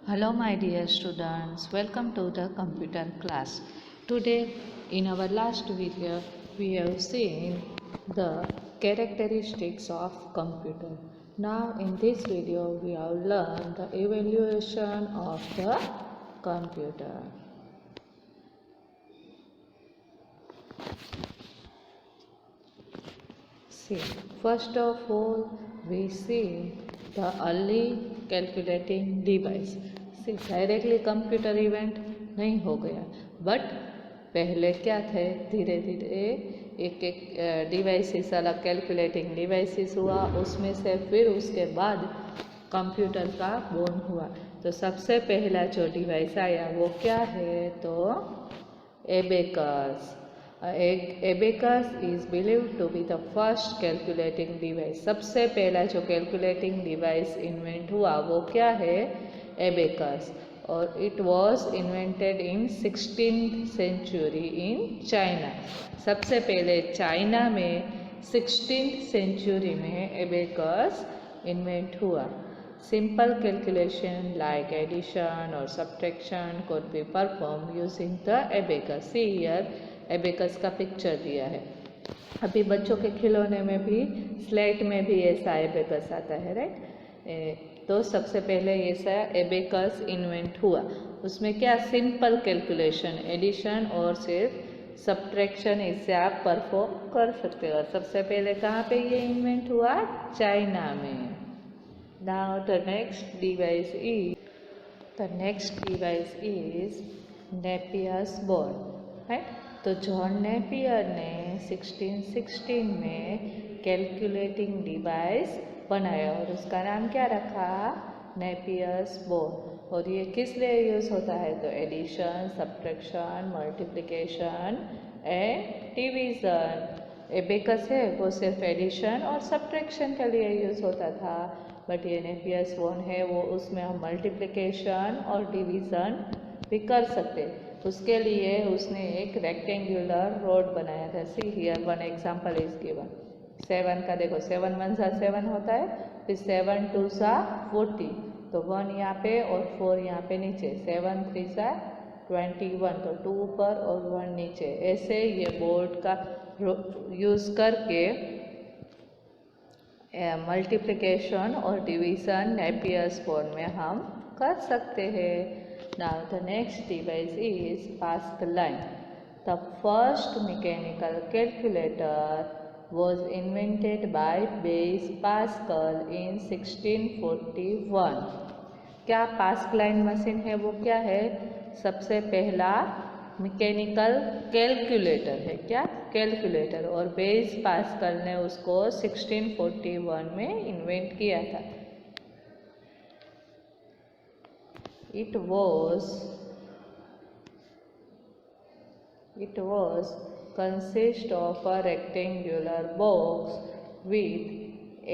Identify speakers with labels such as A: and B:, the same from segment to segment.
A: Hello my dear students, welcome to the computer class. Today in our last video we have seen the characteristics of computer. Now in this video we have learned the evaluation of the computer. See, first of all we see the early calculating device. See, directly computer event नहीं हो गया, but पहले क्या थे, धीरे धीरे एक एक डिवाइसेस अलग कैलकुलेटिंग डिवाइसेस हुआ, उसमें से फिर उसके बाद कंप्यूटर का बोर्न हुआ। तो सबसे पहला जो डिवाइस आया वो क्या है, तो abacus. Abacus is believed to be the first calculating device. सबसे पहला जो कैलकुलेटिंग डिवाइस इन्वेंट हुआ वो क्या है, एबेकस। और it was invented in 16th century in China. सबसे पहले चाइना में 16th सेंचुरी में एबेकस इन्वेंट हुआ। Simple calculation like addition or subtraction could be performed using the abacus. See here, abacus का पिक्चर दिया है। अभी बच्चों के खिलौने में भी, स्लेट में भी ऐसा एबेकस आता है, राइट। तो सबसे पहले ऐसा एबेकस इन्वेंट हुआ। उसमें क्या, सिंपल कैलकुलेशन, एडिशन और सिर्फ सब्ट्रैक्शन, इससे आप परफॉर्म कर सकते हो। सबसे पहले कहाँ पे ये इन्वेंट हुआ, चाइना में। Now the next device is Napier's board, right? तो जॉन नेपियर ने 1616 में कैलकुलेटिंग डिवाइस बनाया और उसका नाम क्या रखा, नेपियर्स बोर्ड। और ये किस लिए यूज़ होता है, तो addition, subtraction, multiplication and division. Abacus है वो सिर्फ एडिशन और सब्ट्रैक्शन के लिए यूज़ होता था, बट ये नेपियर्स बोर्ड है वो उसमें हम मल्टीप्लिकेशन और डिवीज़न भी कर सकते। उसके लिए उसने एक रेक्टेंगुलर रोड बनाया था। See here one example is given. 7 का देखो, 7 1 सा 7 होता है, फिर 7 2 सा 40, तो 1 यहाँ पे और 4 यहाँ पे नीचे, 7 3 सा 21, तो 2 ऊपर और 1 नीचे। ऐसे ये बोर्ड का यूज़ करके मल्टीप्लिकेशन और डिवीज़न नेपियर्स बोर्ड में हम कर सकते हैं। Now the next device is pascal. The first mechanical calculator was invented by Blaise Pascal in 1641। क्या पास्कलाइन मशीन है वो क्या है, सबसे पहला मैकेनिकल कैलकुलेटर है, क्या, कैलकुलेटर। और बेस पास्कल ने उसको 1641 में इन्वेंट किया था। It was consist of a rectangular box with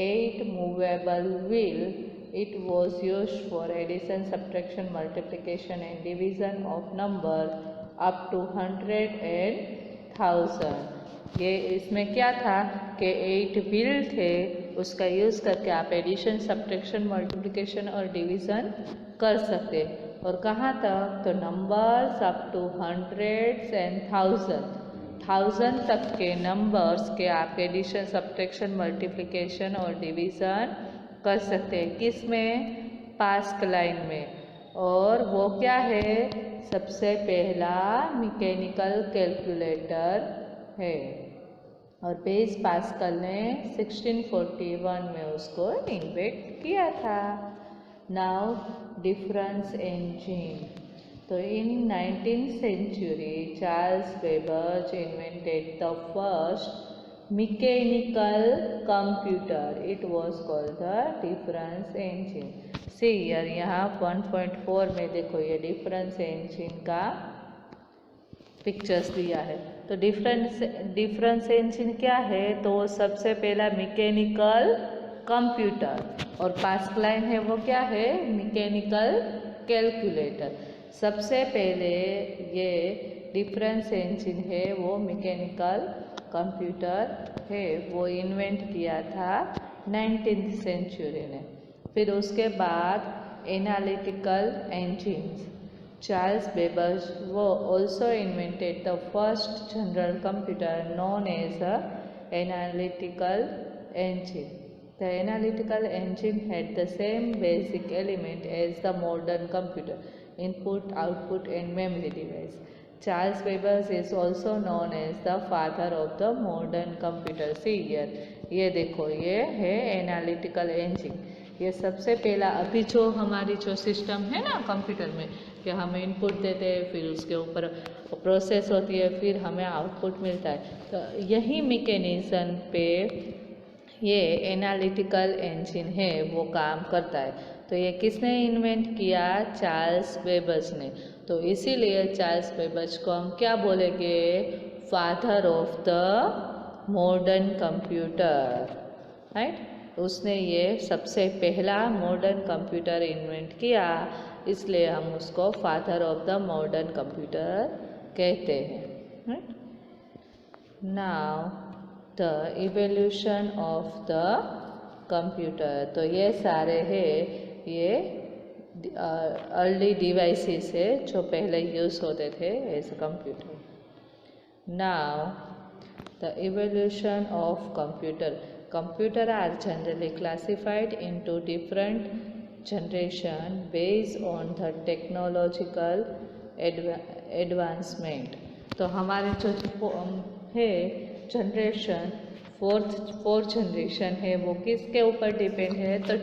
A: 8 movable wheels. It was used for addition, subtraction, multiplication and division of number up to 100 and 1000। ये इसमें क्या था कि 8 व्हील थे, उसका यूज़ करके आप एडिशन, सब्ट्रैक्शन, मल्टीप्लिकेशन और डिवीज़न कर सकते। और कहाँ तक, तो numbers up to 100s and 1000 तक के नंबर्स के आप एडिशन, सब्ट्रैक्शन, मल्टीप्लिकेशन और डिवीज़न कर सकते हैं। किस में, पास्कलाइन में। और वो क्या है, सबसे पहला मैकेनिकल कैलकुलेटर है। और बेस पास्कल ने 1641 में उसको इन्वेंट किया था। Now difference engine. तो in 19th century Charles Babbage invented the first mechanical computer. It was called the difference engine. See here, यहाँ 1.4 में देखो ये डिफरेंस इंजन का पिक्चर्स दिया है। तो डिफरेंस इंजन क्या है, तो सबसे पहला मैकेनिकल कंप्यूटर, और पास्कलाइन है वो क्या है, मैकेनिकल कैलकुलेटर। सबसे पहले ये डिफरेंस इंजन है वो मैकेनिकल कंप्यूटर है, वो इन्वेंट किया था 19th सेंचुरी ने। फिर उसके बाद analytical engines. Charles Babbage also invented the first general computer known as an analytical engine. The analytical engine had the same basic element as the modern computer: input, output and memory device. Charles Babbage is also known as the father of the modern computer. See here, ये देखो, ये है analytical engine. ये सबसे पहला अभी जो हमारी जो सिस्टम है ना कंप्यूटर में, कि हम इनपुट देते हैं, फिर उसके ऊपर प्रोसेस होती है, फिर हमें आउटपुट मिलता है, तो यही मैकेनिज्म पे ये एनालिटिकल इंजन है वो काम करता है। तो ये किसने इन्वेंट किया? चार्ल्स बेबेज ने। तो इसीलिए चार्ल्स बेबेज को हम क्या बोलेंगे? Father of the modern computer, right. उसने ये सबसे पहला मॉडर्न कंप्यूटर इन्वेंट किया, इसलिए हम उसको father of the modern computer कहते हैं, right. Now the evolution of the computer. तो ये सारे हैं ये अर्ली डिवाइसेस है जो पहले यूज़ होते थे as a computer. Now the evolution of computer. Computer are generally classified into different generation based on the technological advancement. तो हमारे जो है जनरेशन, फोर्थ जनरेशन है, वो किसके ऊपर डिपेंड है? तो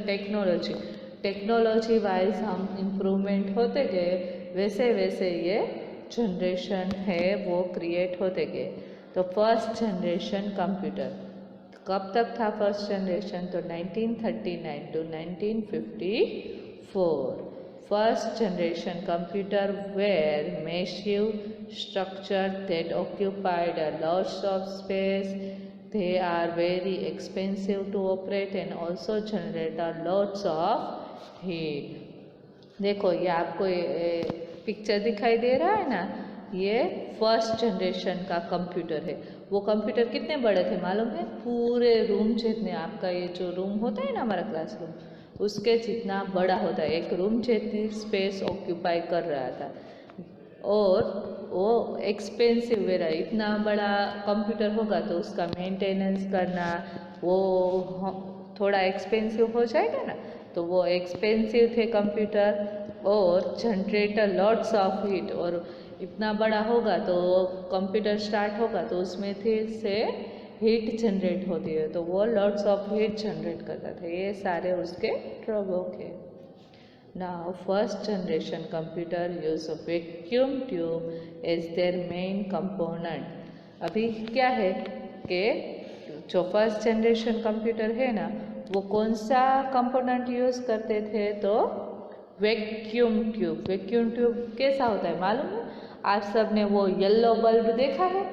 A: टेक्नोलॉजी वाइज हम इम्प्रूवमेंट होते गए, वैसे वैसे ये जनरेशन है वो क्रिएट होते गए। तो फर्स्ट जनरेशन कंप्यूटर कब तक था? फर्स्ट जनरेशन तो 1939 to 1954। First generation computer were massive structure that occupied a lots of space, they are very expensive to operate and also generate a lots of heat। देखो ये आपको picture दिखाई दे रहा है ना, ये फर्स्ट जनरेशन का कंप्यूटर है। वो कंप्यूटर कितने बड़े थे मालूम है? पूरे रूम जितने, आपका ये जो रूम होता है ना हमारा क्लासरूम, उसके जितना बड़ा होता है, एक रूम जितनी स्पेस ऑक्यूपाई कर रहा था। और वो एक्सपेंसिव वेरा, इतना बड़ा कंप्यूटर होगा तो उसका मेंटेनेंस करना वो थोड़ा एक्सपेंसिव हो जाएगा ना, तो वो एक्सपेंसिव थे कंप्यूटर। और जनरेटर लॉट्स ऑफ हीट, और इतना बड़ा होगा तो कंप्यूटर स्टार्ट होगा तो उसमें से हीट जनरेट होती है, तो वो लॉट्स ऑफ हीट जनरेट करता था। ये सारे उसके ड्रॉबैक है। Now first generation computer use vacuum tube as their main component. अभी क्या है कि जो फर्स्ट जनरेशन कंप्यूटर है ना, वो कौन सा कंपोनेंट यूज़ करते थे? तो वैक्यूम ट्यूब। वैक्यूम ट्यूब कैसा होता है मालूम है? आप सब ने वो येलो बल्ब देखा है?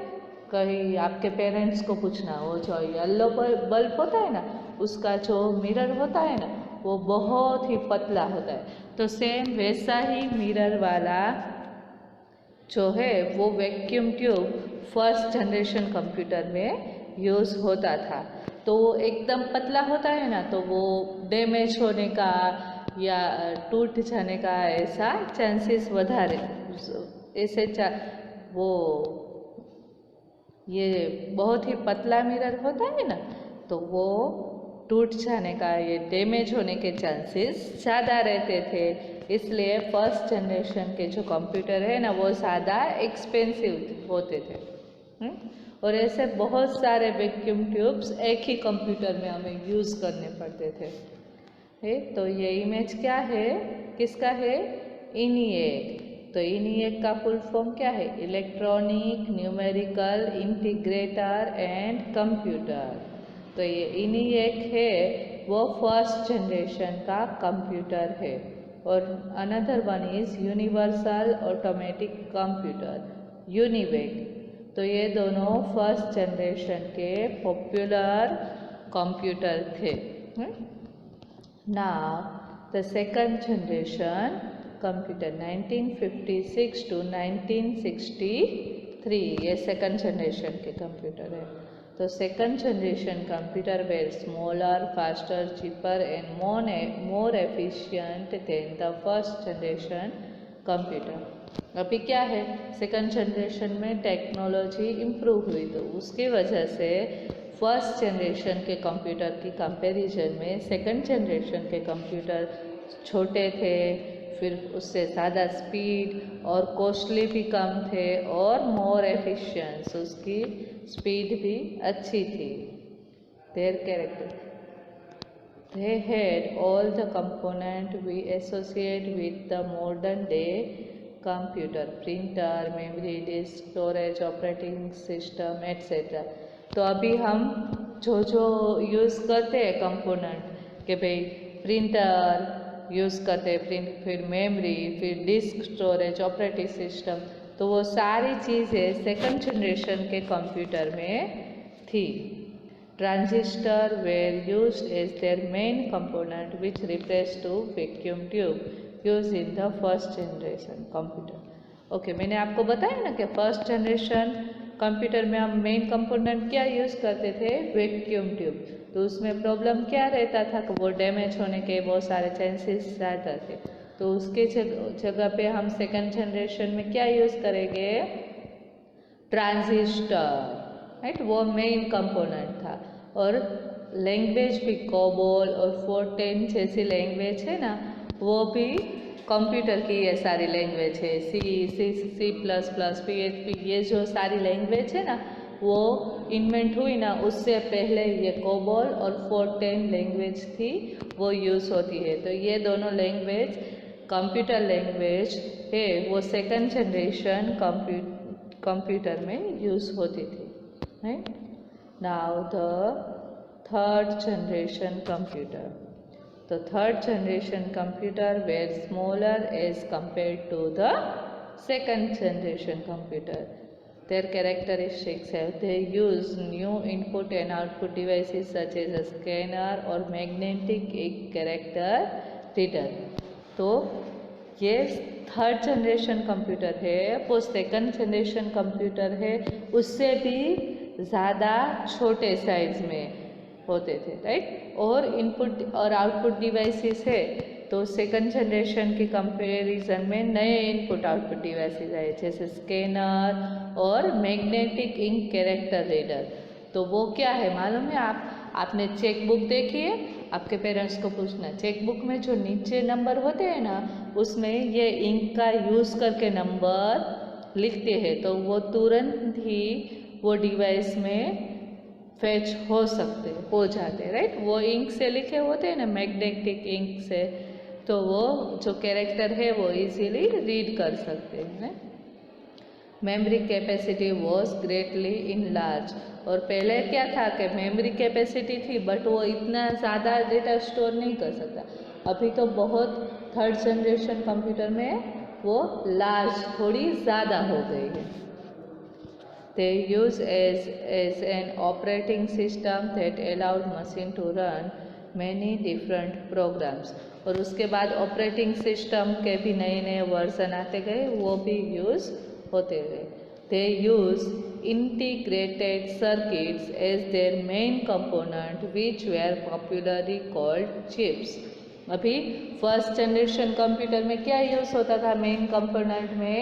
A: कहीं आपके पेरेंट्स को पूछना, वो जो येलो बल्ब होता है ना, उसका जो मिरर होता है ना, वो बहुत ही पतला होता है। तो सेम वैसा ही मिरर वाला जो है वो vacuum tube first generation computer में यूज़ होता था। तो वो एकदम पतला होता है ना, तो वो डैमेज होने का या टूट जाने का ऐसा चांसेस વધારે, ऐसे वो ये बहुत ही पतला मिरर होता है ना, तो वो टूट जाने का, ये डैमेज होने के चांसेस ज़्यादा रहते थे। इसलिए फर्स्ट जनरेशन के जो कंप्यूटर है ना, वो ज़्यादा एक्सपेंसिव होते थे। और ऐसे बहुत सारे वैक्यूम ट्यूब्स एक ही कंप्यूटर में हमें यूज़ करने पड़ते थे। तो ये इमेज क्या है, किसका है? ENIAC। तो ENIAC का फुल फॉर्म क्या है? Electronic numerical integrator and computer. तो ये ENIAC है वो फर्स्ट जनरेशन का कंप्यूटर है। और another one is universal automatic computer, UNIVAC। तो ये दोनों फर्स्ट जनरेशन के पॉपुलर कंप्यूटर थे। Now the second generation computer 1956 to 1963, ये सेकंड जनरेशन के कंप्यूटर है। तो second generation computer were smaller, faster, cheaper and more efficient than the first generation computer. अभी क्या है, सेकंड जनरेशन में टेक्नोलॉजी इम्प्रूव हुई, तो उसकी वजह से फर्स्ट जनरेशन के कंप्यूटर की कंपैरिजन में सेकंड जनरेशन के कंप्यूटर छोटे थे, फिर उससे ज़्यादा स्पीड और कॉस्टली भी कम थे और मोर एफिशिएंस, उसकी स्पीड भी अच्छी थी। Their character, they had all the component we associate with the modern day computer, printer, memory disk, storage, operating system etc। तो अभी हम जो यूज़ करते हैं कंपोनेंट के भाई प्रिंटर यूज़ करते हैं, प्रिंट, फिर मेमोरी, फिर डिस्क, स्टोरेज, ऑपरेटिंग सिस्टम, तो वो सारी चीज़ें सेकंड जनरेशन के कंप्यूटर में थी। Transistor were used as their main component which replace to vacuum tube use in the first generation computer. Okay, मैंने आपको बताया ना कि फर्स्ट जनरेशन कंप्यूटर में हम मेन कंपोनेंट क्या यूज़ करते थे, वैक्यूम ट्यूब। तो उसमें प्रॉब्लम क्या रहता था कि वो डैमेज होने के बहुत सारे चांसेस ज़्यादा थे, तो उसके जगह पे हम सेकंड जनरेशन में क्या यूज़ करेंगे, ट्रांजिस्टर, राइट, वो मेन कंपोनेंट था। और लैंग्वेज भी कोबोल और फोर्टेन जैसी लैंग्वेज है ना, वो भी कंप्यूटर की ये सारी लैंग्वेज है, सी प्लस प्लस, PHP, ये जो सारी लैंग्वेज है ना, वो इन्वेंट हुई ना, उससे पहले ये कोबोल और फोर्टेन लैंग्वेज थी, वो यूज़ होती है। तो ये दोनों लैंग्वेज कंप्यूटर लैंग्वेज है, वो सेकंड जनरेशन कंप्यूटर में यूज़ होती थी, right. Now the third generation computer. तो third generation computer were smaller as compared to the second generation computer. Their characteristics have they use new input and output devices such as a scanner or magnetic ink character reader। तो ये third generation computer है, वो second generation computer है, उससे भी ज़्यादा छोटे size में होते थे, राइट। और इनपुट और आउटपुट डिवाइसेस है, तो सेकंड जनरेशन के कंपैरिजन में नए इनपुट आउटपुट डिवाइसेस आए, जैसे स्कैनर और मैग्नेटिक इंक कैरेक्टर रीडर। तो वो क्या है मालूम है, आपने चेक बुक देखी है, आपके पेरेंट्स को पूछना, चेक बुक में जो नीचे नंबर होते हैं ना, उसमें ये इंक का यूज़ करके नंबर लिखते हैं, तो वो तुरंत ही वो डिवाइस में फैच हो जाते, राइट। वो इंक से लिखे होते हैं ना, मैग्नेटिक इंक से, तो वो जो कैरेक्टर है वो इजीली रीड कर सकते हैं। Memory capacity was greatly in large. और पहले क्या था कि मेमोरी कैपेसिटी थी, बट वो इतना ज़्यादा डेटा स्टोर नहीं कर सकता। अभी तो बहुत थर्ड जनरेशन कंप्यूटर में वो लार्ज थोड़ी ज़्यादा हो गई है। They use as an operating system that allowed machine to run many different programs। और उसके बाद ऑपरेटिंग सिस्टम के भी नए नए वर्जन आते गए, वो भी यूज़ होते गए। They use integrated circuits as their main component which were popularly called chips। अभी फर्स्ट जनरेशन कंप्यूटर में क्या यूज़ होता था मेन कंपोनेंट में,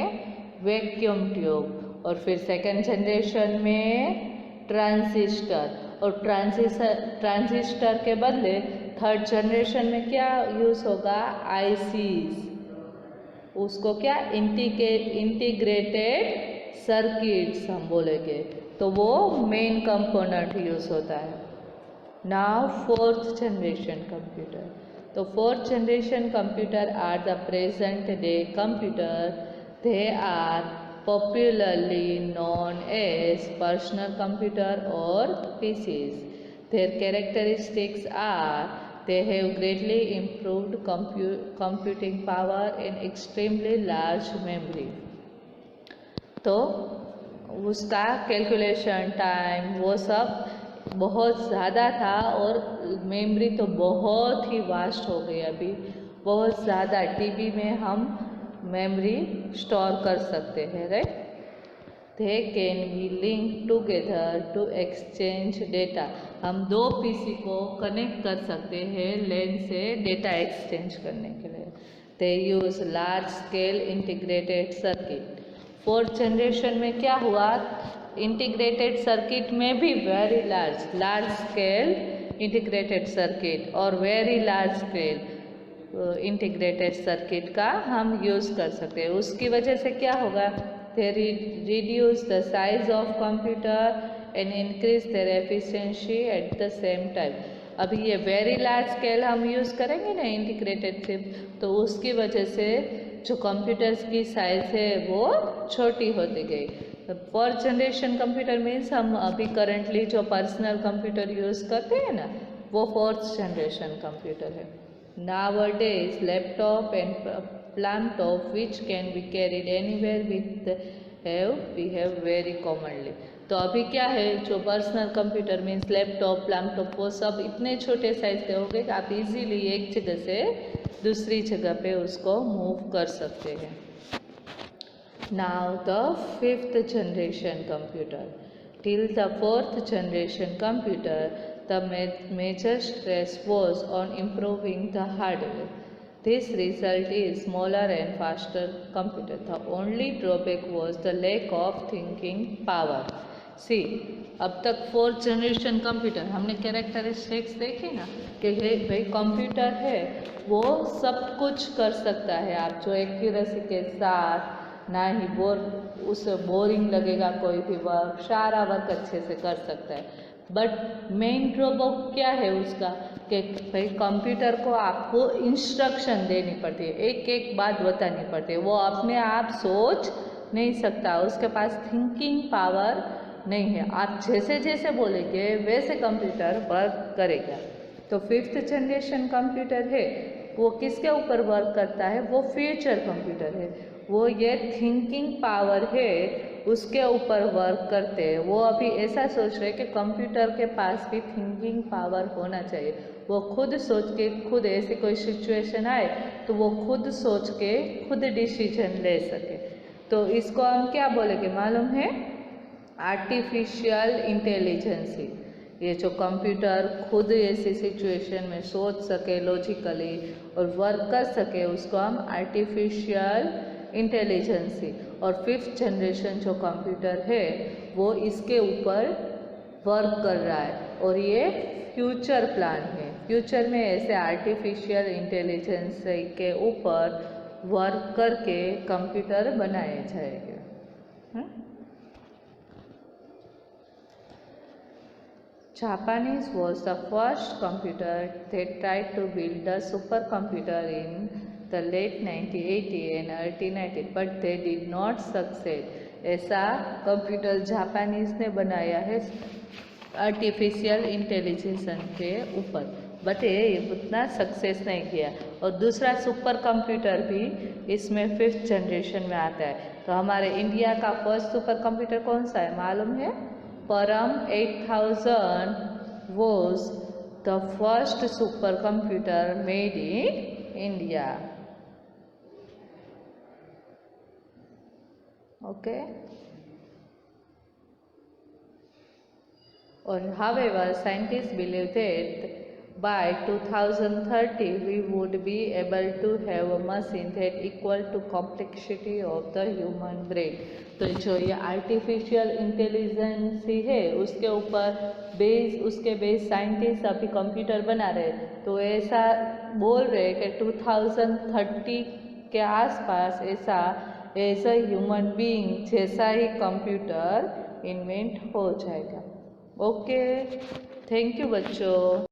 A: वैक्यूम ट्यूब। और फिर सेकंड जनरेशन में ट्रांजिस्टर, और ट्रांजिस्टर के बदले थर्ड जनरेशन में क्या यूज़ होगा, आईसीज, उसको क्या इंटीग्रेटेड सर्किट्स हम बोलेंगे, तो वो मेन कंपोनेंट यूज़ होता है। Now fourth generation computer. तो fourth generation computer are the present day computer. They are popularly known as personal computer or PCs। Their characteristics are they have greatly improved computing power and extremely large memory। तो उसका calculation time वो सब बहुत ज़्यादा था, और memory तो बहुत ही वास्ट हो गई, अभी बहुत ज़्यादा, टीबी में हम मेमोरी स्टोर कर सकते हैं, right. They can be linked together to exchange data. हम दो पीसी को कनेक्ट कर सकते हैं LAN से डेटा एक्सचेंज करने के लिए. They use large scale integrated circuit. Fourth generation में क्या हुआ, इंटीग्रेटेड सर्किट में भी very large scale integrated circuit और very large scale integrated circuit का हम यूज़ कर सकते हैं. उसकी वजह से क्या होगा, they reduce the size of computer and increase their efficiency at the same time. अभी ये वेरी लार्ज स्केल हम यूज़ करेंगे ना इंटीग्रेटेड चिप, तो उसकी वजह से जो कंप्यूटर्स की साइज है वो छोटी होती गई. फोर्थ जनरेशन कंप्यूटर मीन्स हम अभी करंटली जो पर्सनल कंप्यूटर यूज़ करते हैं ना, वो फोर्थ जनरेशन कंप्यूटर है. Nowadays laptop and laptop which can be carried anywhere we have very commonly. तो अभी क्या है, जो पर्सनल कंप्यूटर मीन्स लैपटॉप वो सब इतने छोटे साइज के हो गए कि आप इजीली एक जगह से दूसरी जगह पे उसको मूव कर सकते हैं. Now the fifth generation computer. Till the fourth generation computer the major stress was on improving the hardware. This result is smaller and faster computer. The only drawback was the lack of thinking power. See, अब तक fourth generation computer हमने characteristics देखे ना कि भाई computer है वो सब कुछ कर सकता है. आप जो एक्यूरेसी के साथ ना ही उसे बोरिंग लगेगा कोई भी वर्क, सारा वर्क अच्छे से कर सकता है. बट मेन ड्रॉबैक क्या है उसका कि भाई कंप्यूटर को आपको इंस्ट्रक्शन देनी पड़ती है, एक एक बात बतानी पड़ती है. वो अपने आप सोच नहीं सकता, उसके पास थिंकिंग पावर नहीं है. आप जैसे जैसे बोलेंगे वैसे कंप्यूटर वर्क करेगा. तो फिफ्थ जनरेशन कंप्यूटर है वो किसके ऊपर वर्क करता है, वो फ्यूचर कंप्यूटर है. वो ये थिंकिंग पावर है उसके ऊपर वर्क करते हैं. वो अभी ऐसा सोच रहे कि कंप्यूटर के पास भी थिंकिंग पावर होना चाहिए. वो खुद सोच के, खुद ऐसी कोई सिचुएशन आए तो वो खुद सोच के खुद डिसीजन ले सके. तो इसको हम क्या बोलेंगे मालूम है, आर्टिफिशियल इंटेलिजेंसी. ये जो कंप्यूटर खुद ऐसी सिचुएशन में सोच सके लॉजिकली और वर्क कर सके उसको हम आर्टिफिशियल इंटेलिजेंसी. और फिफ्थ जनरेशन जो कंप्यूटर है वो इसके ऊपर वर्क कर रहा है और ये फ्यूचर प्लान है. फ्यूचर में ऐसे आर्टिफिशियल इंटेलिजेंस के ऊपर वर्क करके कंप्यूटर बनाए जाएंगे. Japanese was the first computer that tried to build a supercomputer in the late 1980 and early 90, but they did not succeed. ऐसा कंप्यूटर जापानीज ने बनाया है आर्टिफिशियल इंटेलिजेंस के ऊपर, बट ये उतना सक्सेस नहीं किया. और दूसरा सुपर कंप्यूटर भी इसमें फिफ्थ जनरेशन में आता है. तो हमारे इंडिया का फर्स्ट सुपर कंप्यूटर कौन सा है मालूम है, Param 8000 was the first supercomputer made in India. Okay. And however, scientists believe that by 2030 we would be able to have a machine that equal to complexity of the human brain. तो जो ये artificial intelligence है उसके ऊपर उसके base scientist अभी computer बना रहे. तो ऐसा बोल रहे कि 2030 के आसपास ऐसा एज अ ह्यूमन बीइंग जैसा ही कंप्यूटर इन्वेंट हो जाएगा. ओके, थैंक यू बच्चों.